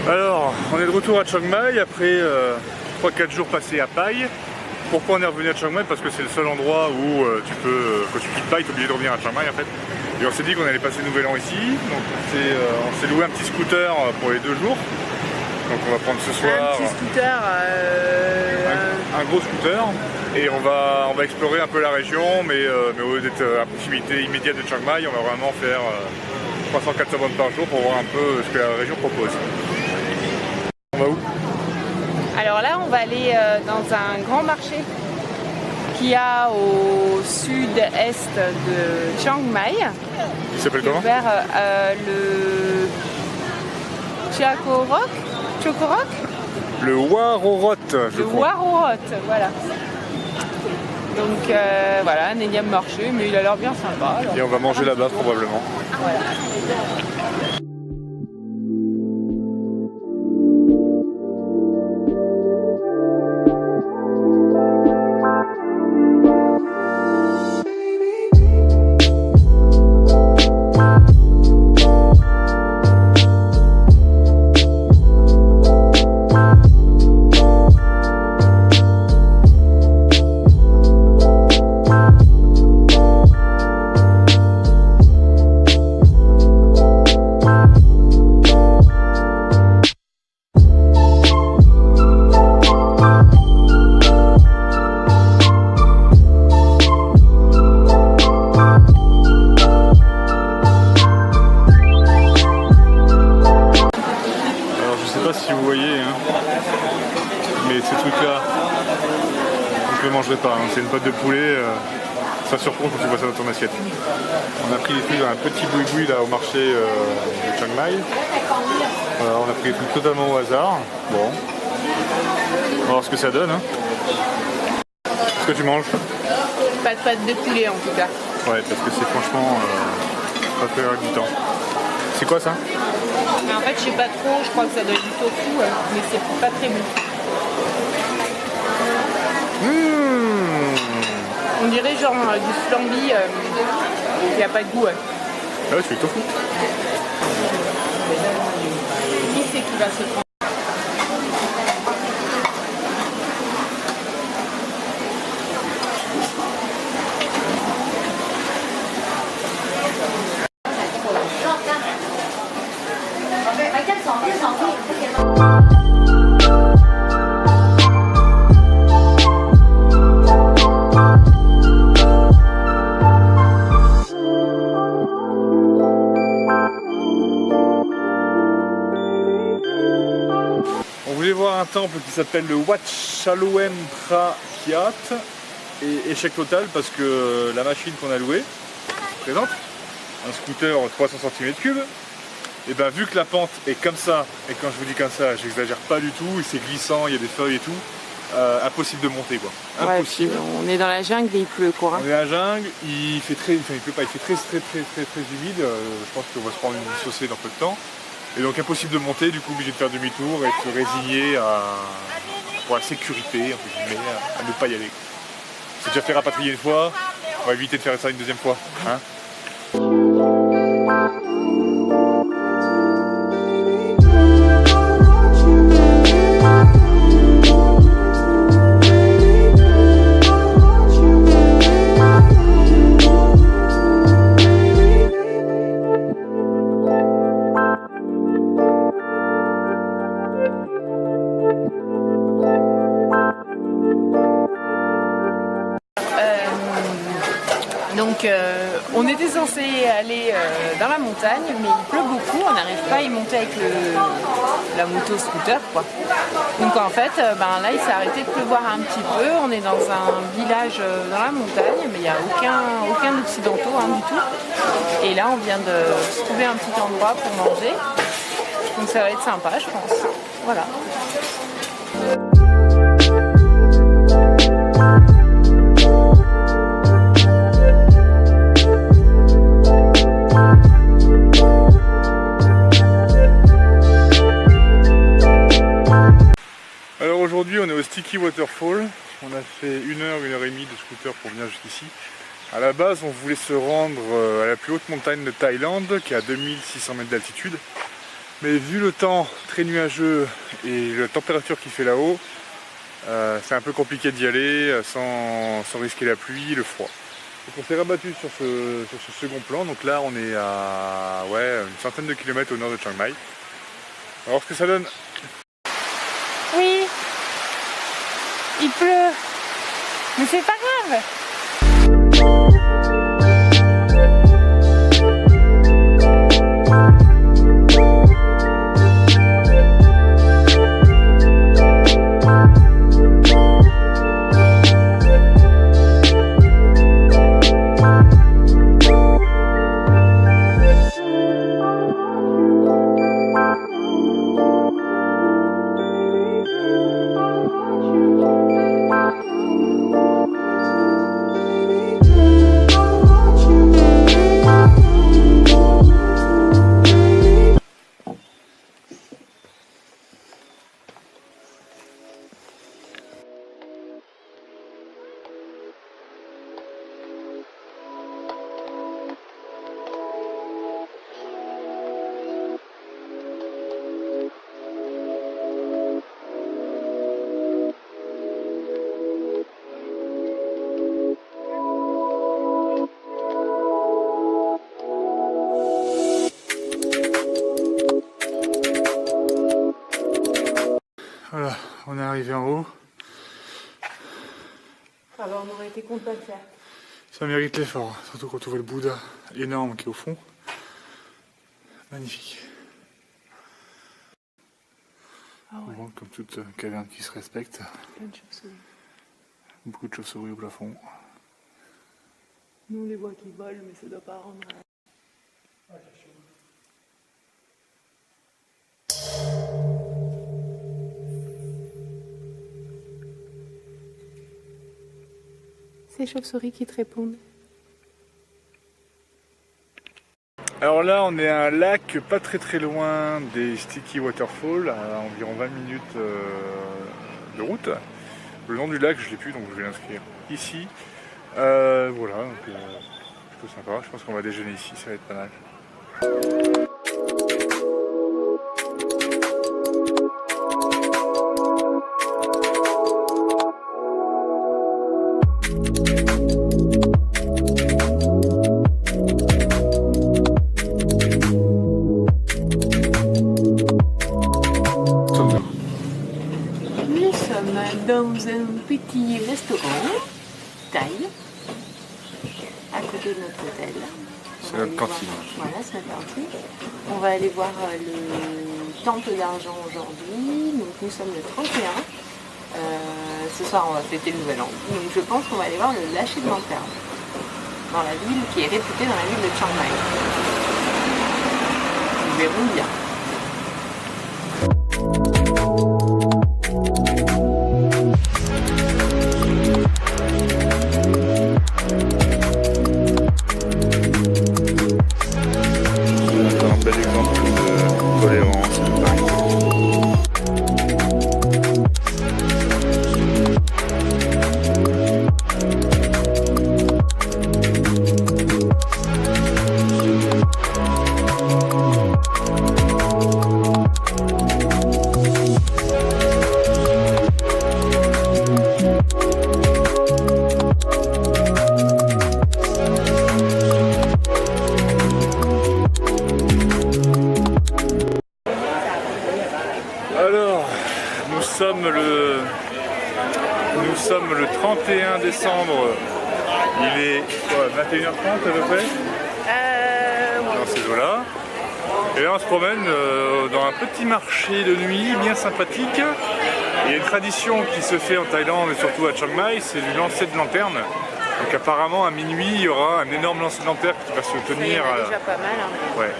Alors, on est de retour à Chiang Mai après 3-4 jours passés à Pai. Pourquoi on est revenu à Chiang Mai? Parce que c'est le seul endroit où tu peux, quand tu quittes Pai, tu es obligé de revenir à Chiang Mai en fait. Et on s'est dit qu'on allait passer le nouvel an ici. Donc on s'est loué un petit scooter pour les 2 jours. Donc on va prendre ce soir un petit scooter, un gros scooter. Et on va explorer un peu la région, mais au lieu d'être à proximité immédiate de Chiang Mai, on va vraiment faire 300-400 bornes par jour pour voir un peu ce que la région propose. On va où? Alors là, on va aller dans un grand marché qu'il y a au sud-est de Chiang Mai. Il s'appelle comment? Vers le Chokorok. Le Warorot, je Le crois. Warorot, voilà. Donc voilà, un énième marché, mais il a l'air bien sympa. Alors, Et on va manger là-bas probablement. voilà. Si vous voyez, hein, mais ces trucs-là, je ne le mangerai pas. Hein. C'est une pâte de poulet, ça surprend quand tu vois ça dans ton assiette. On a pris des trucs dans un petit boui-boui là au marché de Chiang Mai. On a pris des trucs totalement au hasard. Bon, on va voir ce que ça donne. Hein. Qu'est-ce que tu manges? Pas de pâte de poulet en tout cas. Ouais, parce que c'est franchement pas très ragoûtant. C'est quoi ça? Mais en fait, je sais pas trop, je crois que ça doit être du tofu, mais c'est pas très bon. On dirait genre du flambi, il n'y a pas de goût. Ah ouais, c'est du tofu. Qui c'est qui va se prendre? On voulait voir un temple qui s'appelle le Wat Chaloem Phra Kiat et échec total parce que la machine qu'on a louée présente un scooter 300 cm3 et ben vu que la pente est comme ça, et quand je vous dis comme ça j'exagère pas du tout, c'est glissant, il y a des feuilles et tout, impossible de monter quoi. Impossible. Ouais, on est dans la jungle et il pleut quoi. On est à la jungle, il fait très, enfin il pleut pas, il fait très humide, je pense qu'on va se prendre une saucée dans peu de temps. Et donc impossible de monter, du coup obligé de faire demi-tour et de se résigner pour la sécurité, entre guillemets, à ne pas y aller. C'est déjà fait rapatrier une fois, on va éviter de faire ça une deuxième fois. Hein. Donc on était censé aller dans la montagne, mais il pleut beaucoup, on n'arrive pas à y monter avec la moto scooter quoi. Donc en fait, là il s'est arrêté de pleuvoir un petit peu, on est dans un village dans la montagne, mais il n'y a aucun occidentaux du tout. Et là on vient de se trouver un petit endroit pour manger, donc ça va être sympa je pense. Voilà. Alors aujourd'hui on est au Sticky Waterfall, on a fait 1 heure, 1 heure et demie de scooter pour venir jusqu'ici. À la base on voulait se rendre à la plus haute montagne de Thaïlande qui est à 2600 mètres d'altitude. Mais vu le temps très nuageux et la température qu'il fait là-haut, c'est un peu compliqué d'y aller sans risquer la pluie, le froid. Donc on s'est rabattu sur ce second plan, donc là on est à une centaine de kilomètres au nord de Chiang Mai. Alors ce que ça donne? Oui, il pleut, mais c'est pas grave. Voilà, on est arrivé en haut. Alors on aurait été content de le faire. Ça mérite l'effort, surtout quand on voit le Bouddha énorme qui est au fond. Magnifique. Ah ouais. On voit comme toute caverne qui se respecte. Plein de chauves-souris. Beaucoup de chauves-souris au plafond. Nous on les voit qui volent, mais ça doit pas rendre. Ces chauves-souris qui te répondent. Alors là on est à un lac pas très loin des Sticky Waterfalls, à environ 20 minutes de route. Le nom du lac je l'ai plus, donc je vais l'inscrire ici. Voilà, donc plutôt sympa, je pense qu'on va déjeuner ici, ça va être pas mal. Dans un petit restaurant thaï à côté de notre hôtel. C'est notre cantine. Voilà, c'est notre cantine. On va aller voir le temple d'argent aujourd'hui. Donc nous sommes le 31. Ce soir on va fêter le nouvel an. Donc je pense qu'on va aller voir le lâcher de lanterne dans la ville qui est réputée dans la ville de Chiang Mai. Nous verrons bien. Nous sommes le 31 décembre, il est 21h30 à peu près, dans ces eaux-là. Et là on se promène dans un petit marché de nuit bien sympathique. Il y a une tradition qui se fait en Thaïlande et surtout à Chiang Mai, c'est du lancer de lanterne. Donc apparemment à minuit il y aura un énorme lancer de lanterne qui va se tenir. Ça déjà pas mal. Hein. Ouais,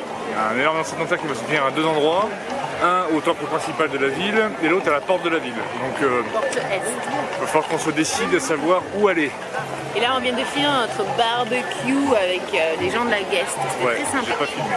un énorme lancer de lanterne qui va se tenir à deux endroits. Un au temple principal de la ville et l'autre à la porte de la ville. Donc porte est. Il va falloir qu'on se décide à savoir où aller. Et là on vient de finir notre barbecue avec les gens de la guest. C'était très sympa. J'ai pas fini.